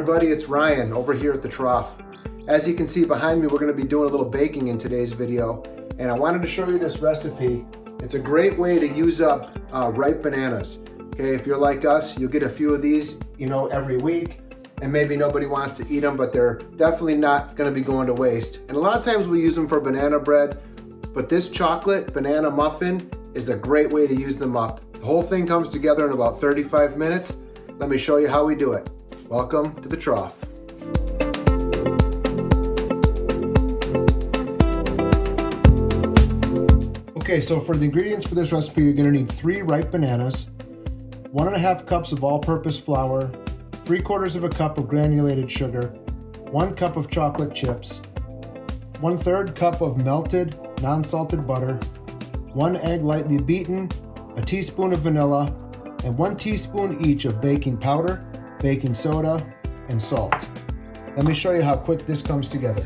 everybody, it's Ryan over here at the Trawf. As you can see behind me, we're going to be doing a little baking in today's video, and I wanted to show you this recipe. It's a great way to use up ripe bananas. Okay, if you're like us, you'll get a few of these, every week, and maybe nobody wants to eat them, but they're definitely not going to be going to waste. And a lot of times we use them for banana bread, but this chocolate banana muffin is a great way to use them up. The whole thing comes together in about 35 minutes. Let me show you how we do it. Welcome to the Trawf. Okay, so for the ingredients for this recipe, you're gonna need 3 ripe bananas, 1.5 cups of all-purpose flour, 3/4 cup of granulated sugar, 1 cup of chocolate chips, 1/3 cup of melted, non-salted butter, 1 egg lightly beaten, a teaspoon of vanilla, and 1 teaspoon each of baking powder, baking soda, and salt. Let me show you how quick this comes together.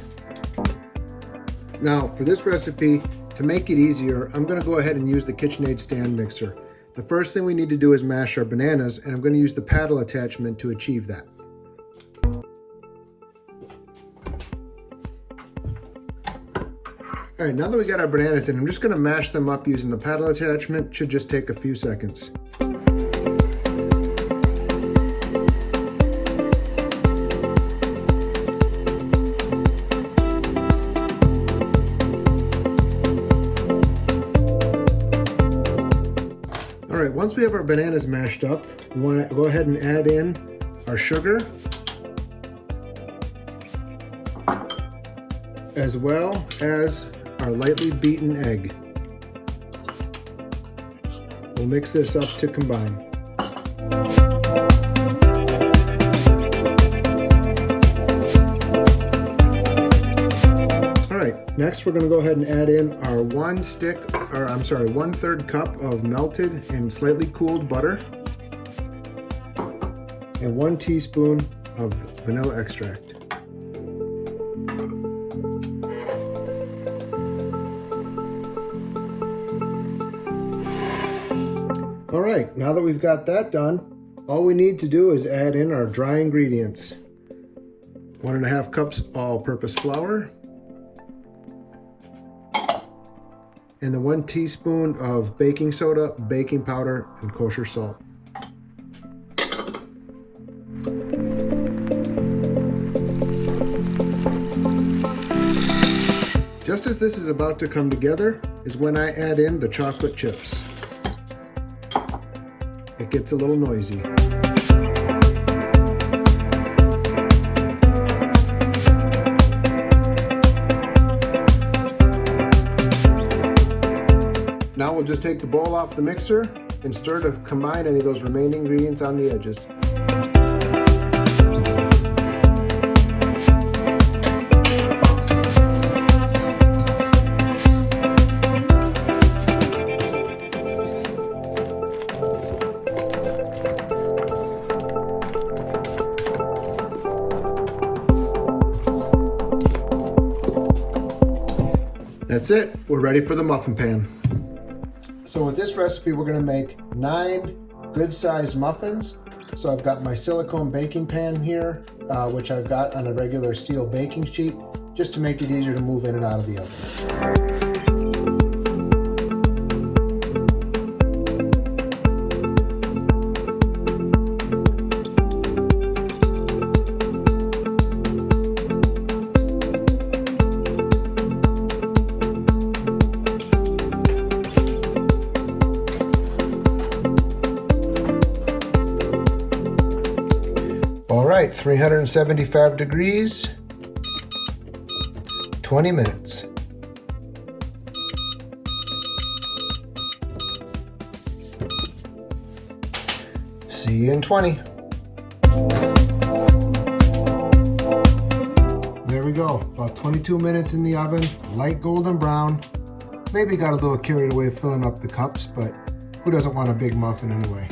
Now, for this recipe, to make it easier, I'm going to go ahead and use the KitchenAid stand mixer. The first thing we need to do is mash our bananas, and I'm going to use the paddle attachment to achieve that. All right, now that we got our bananas in, I'm just going to mash them up using the paddle attachment. It should just take a few seconds. All right, once we have our bananas mashed up, we want to go ahead and add in our sugar, as well as our lightly beaten egg. We'll mix this up to combine. All right, next we're going to go ahead and add in our 1/3 cup of melted and slightly cooled butter and 1 teaspoon of vanilla extract. All right, now that we've got that done, all we need to do is add in our dry ingredients. 1.5 cups all-purpose flour, and the 1 teaspoon of baking soda, baking powder, and kosher salt. Just as this is about to come together is when I add in the chocolate chips. It gets a little noisy. Now we'll just take the bowl off the mixer and stir to combine any of those remaining ingredients on the edges. That's it, we're ready for the muffin pan. So with this recipe, we're gonna make 9 good-sized muffins. So I've got my silicone baking pan here, which I've got on a regular steel baking sheet, just to make it easier to move in and out of the oven. All right, 375 degrees, 20 minutes. See you in 20. There we go, about 22 minutes in the oven, light golden brown. Maybe got a little carried away filling up the cups, but who doesn't want a big muffin anyway?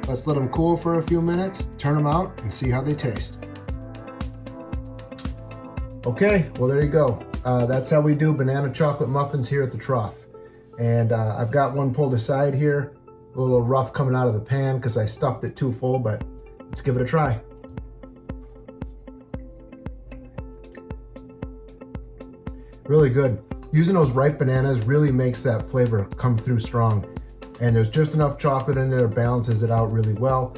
Let's let them cool for a few minutes, turn them out, and see how they taste. Okay, well there you go. That's how we do banana chocolate muffins here at the Trawf. And I've got one pulled aside here, a little rough coming out of the pan because I stuffed it too full, but let's give it a try. Really good. Using those ripe bananas really makes that flavor come through strong. And there's just enough chocolate in there, balances it out really well.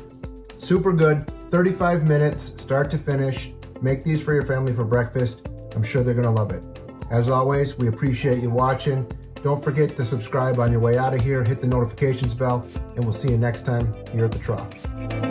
Super good, 35 minutes, start to finish. Make these for your family for breakfast. I'm sure they're gonna love it. As always, we appreciate you watching. Don't forget to subscribe on your way out of here, hit the notifications bell, and we'll see you next time here at the Trawf.